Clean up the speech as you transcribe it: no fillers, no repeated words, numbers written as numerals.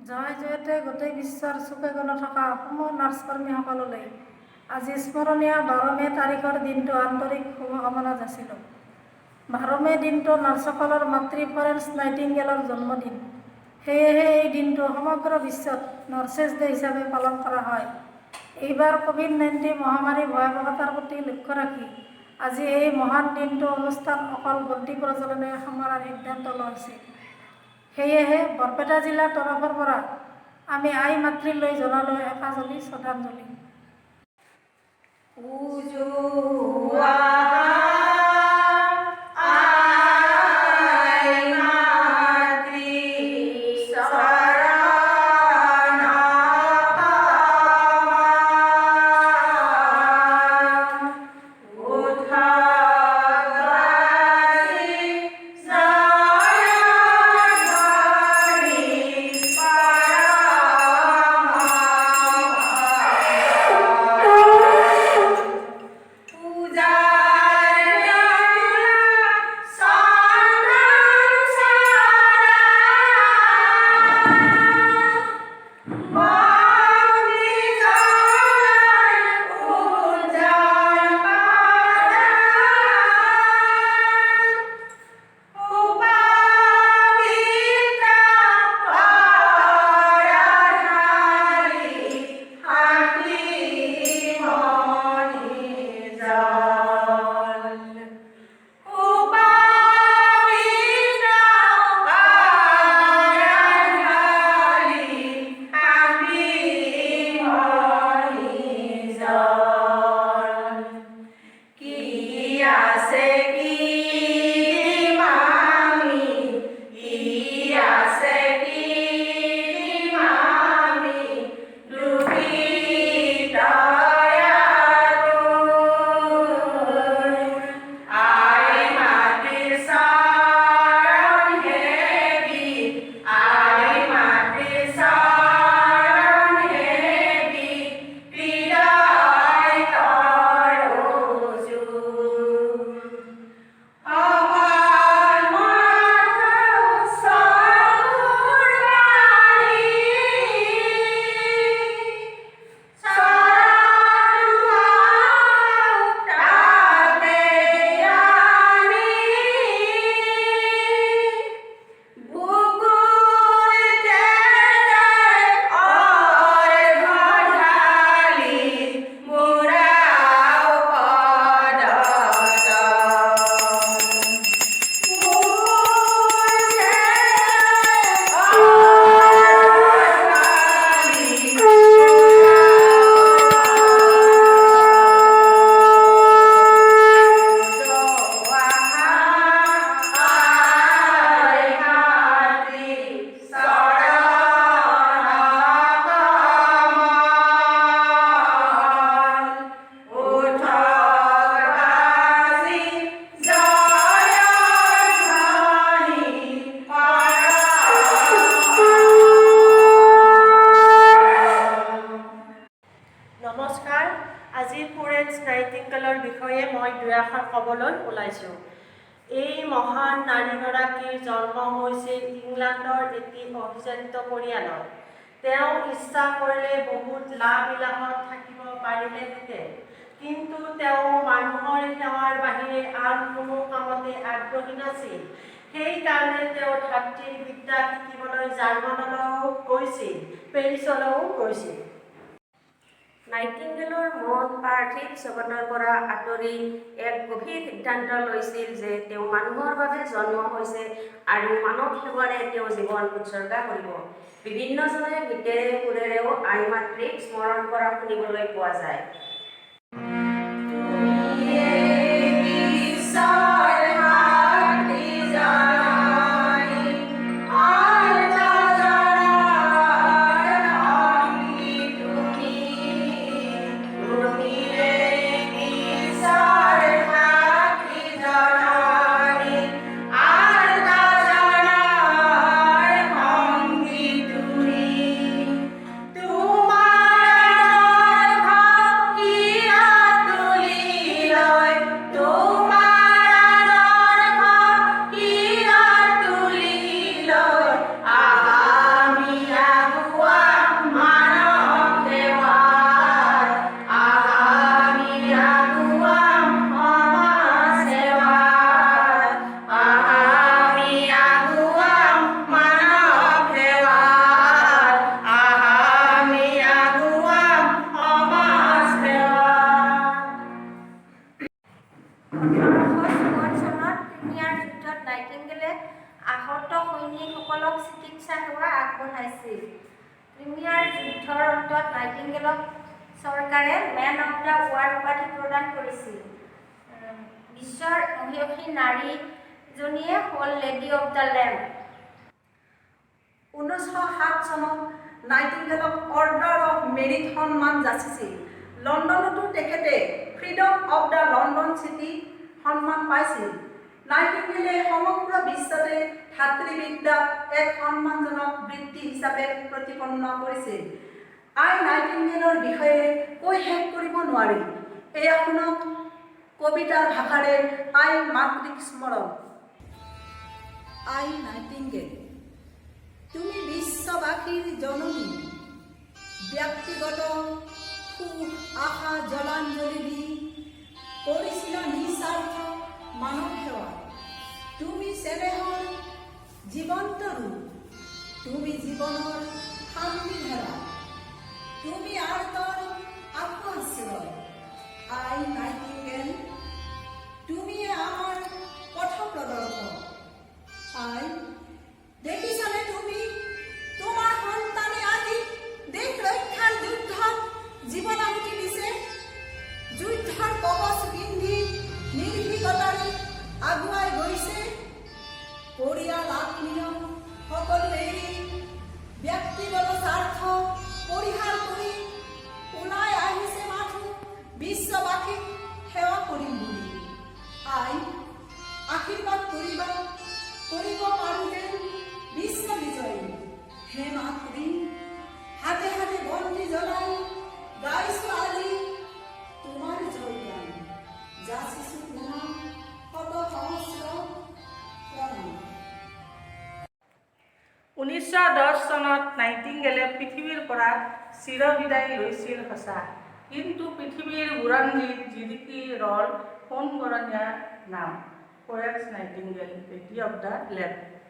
জয় জয়তে গোটেই বিশ্বৰ চুকে কোণে থকা অসমৰ নাৰ্ছ কৰ্মীসকললৈ আজি স্মৰণীয় 12 মে' তাৰিখৰ দিনটো আন্তৰিক শুভকামনা যাচিলোঁ। 12 মে' দিনটো নাৰ্ছসকলৰ মাতৃ ফ্লৰেন্স নাইটিংগেলৰ জন্মদিন। সেয়েহে এই দিনটো সমগ্ৰ বিশ্বত নাৰ্ছেছ ডে হিচাপে পালন কৰা হয়। এইবাৰ COVID-19 মহামাৰীৰ ভয়াৱহতাৰ প্ৰতি লক্ষ্য ৰাখি আজি এই মহান দিনটো অনুষ্ঠান অকল বন্তি প্ৰজ্বলনেৰে সামৰাৰ সিদ্ধান্ত লোৱা হৈছে। সেয়েহে বৰপেটা জিলাৰ তৰফৰ পৰা আমি আই মাতৃলৈ জনালোঁ একাঁজলি শ্ৰদ্ধাঞ্জলি। নমস্কাৰ। আজি ফ্লৰেন্স নাইটিংগেলৰ বিষয়ে মই দুই আষাৰ ক'বলৈ ওলাইছোঁ। এই মহান নাৰীগৰাকীৰ জন্ম হৈছিল ইংলেণ্ডৰ এটি অভিজাত পৰিয়ালত। তেওঁ ইচ্ছা কৰিলে বহুত লাভ-বিলাসত থাকিব পাৰিলেহেঁতেন, কিন্তু তেওঁ মানুহৰ সেৱাৰ বাহিৰে আন কোনো কামতে আগ্ৰহী নাছিল। সেইকাৰণে তেওঁ ধাত্ৰীৰ বিদ্যা শিকিবলৈ জাৰ্মানলৈও গৈছিল, পেৰিছলৈও গৈছিল। নাইটিংগেলৰ মন পাৰ্থিৱ জগতৰ পৰা আঁতৰি এক গভীৰ সিদ্ধান্ত লৈছিল যে তেওঁ মানুহৰ বাবে জন্ম হৈছে আৰু মানৱ সেৱাৰে তেওঁ জীৱন উৎসৰ্গা কৰিব। বিভিন্নজনে গীতেৰে সুৰেৰেও আই মাতৃক স্মৰণ কৰা শুনিবলৈ পোৱা যায়। তোমাৰ আগবঢ়াইছিল। ক্ৰিমিয়াৰ যুদ্ধৰ অন্তত নাইটিংগেলক চৰকাৰে মেন অৱ দ্য ৱাৰ উপাধি প্ৰদান কৰিছিল। বিশ্বৰ মহিয়সী নাৰীজনীয়ে হ'ল লেডি অৱ দ্য লেম্প। 1907 চনত নাইটিংগেলক অৰ্ডাৰ অফ মেৰিট সন্মান যাচিছিল। লণ্ডনতো তেখেতে freedom of the London city সন্মান পাইছিল। নাইটিংগেলে সমগ্ৰ বিশ্বতে ধাত্ৰীবিদ্যাক এক সন্মানজনক বৃত্তি হিচাপে প্ৰতিপন্ন কৰিছিল। আই নাইটিংগেলৰ বিষয়ে কৈ শেষ কৰিব নোৱাৰি। এয়া শুনক কবিতাৰ ভাষাৰে আই মাতৃক স্মৰণ। আই নাইটিংগেল, তুমি বিশ্ববাসীৰ জননী, ব্যক্তিগত সুখ আশা জলাঞ্জলি দি কৰিছিলা নিস্বাৰ্থ মানৱ সেৱা। তুমি চেনেহৰ জীৱন্ত ৰূপ, তুমি জীৱনৰ শান্তিৰ ধাৰা, তুমি আৰ্তৰ আত্মআশ্ৰয়। আই নাইটিংগেল, তুমিয়ে আমাৰ পথ প্ৰদৰ্শক। আই, দেখিছানে তুমি তোমাৰ সন্তানে আজি দেশ ৰক্ষাৰ যুদ্ধত জীৱনাহুতি দিছে। যুদ্ধৰ কবচ পিন্ধি নিৰ্ভীকতাৰে আগুৱাই গৈছে। পৰিয়াল আত্মীয় সকলো এৰি ব্যক্তিগত স্বাৰ্থ পৰিহাৰ কৰি ওলাই আহিছে মাথো বিশ্ববাসীক সেৱা কৰিম বুলি। আই, আশীৰ্বাদ কৰিব পাৰোঁ যেন বিশ্ব বিজয়ী। হে মাতৃ, হাতে হাতে বন্তি জ্বলাই গাইছো আজি তোমাৰ জয়গান। যাচিছো তোমাক শত সহস্ৰ প্ৰণাম। 1910 চনত নাইটিংগেলে পৃথিৱীৰ পৰা চিৰবিদায় লৈছিল সঁচা, কিন্তু পৃথিৱীৰ বুৰঞ্জীত জিলিকি ৰল সোণবৰণীয়া নাম Florence nightingale, lady of the lamp.